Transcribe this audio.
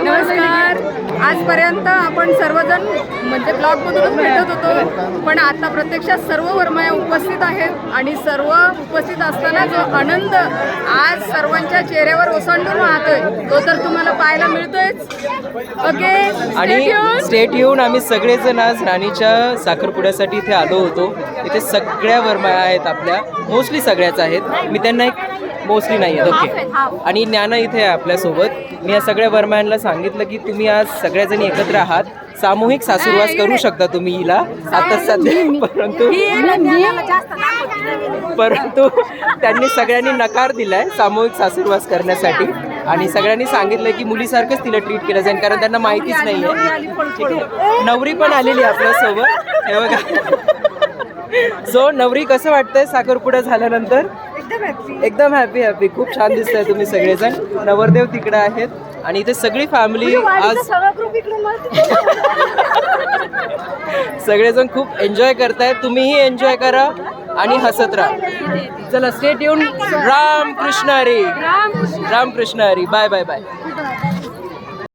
नमस्कार. आजपर्यंत आपण सर्वजण म्हणजे ब्लॉगमधूनच भेटत होतो, पण आता प्रत्यक्षात सर्व वर्मया उपस्थित आहेत आणि सर्व उपस्थित असताना जो आनंद आज सर्वांच्या चेहऱ्यावर ओसंडून वाहतोय तो तर तुम्हाला पाहायला मिळतोयच. ओके, आणि स्टेट येऊन आम्ही सगळेजण आज राणीच्या साखरपुड्यासाठी इथे आलो होतो. इथे सगळ्या वर्मया आहेत, आपल्या मोस्टली सगळ्याच आहेत. मी त्यांना एक मोस्टली नाही आहेत, ओके. आणि ज्ञाना इथे आहे आपल्यासोबत. मी या सगळ्या वर्मयांना सांगितलं की तुम्ही आज सगळ्याजणी एकत्र आहात, सामूहिक सासूरवास करू शकता तुम्ही हिला आता सध्या, परंतु त्यांनी सगळ्यांनी नकार दिलाय सामूहिक सासूरवास करण्यासाठी आणि सगळ्यांनी सांगितलं की मुलीसारखंच तिला ट्रीट केलं जाईल, कारण त्यांना माहितीच नाहीये. ठीक आहे, नवरी पण आलेली आपल्यासोबत, हे बघा. सो नवरी, कसं वाटतंय साखरपुडा झाल्यानंतर? एकदम हॅपी. खूप छान दिसतंय तुम्ही सगळेजण. नवरदेव तिकडे आहेत आणि इथे सगळी फॅमिली आज सगळेजण खूप एन्जॉय करतायत. तुम्हीही एन्जॉय करा आणि हसत राहा. चला, stay tune. Ram Krishna Hari. Bye.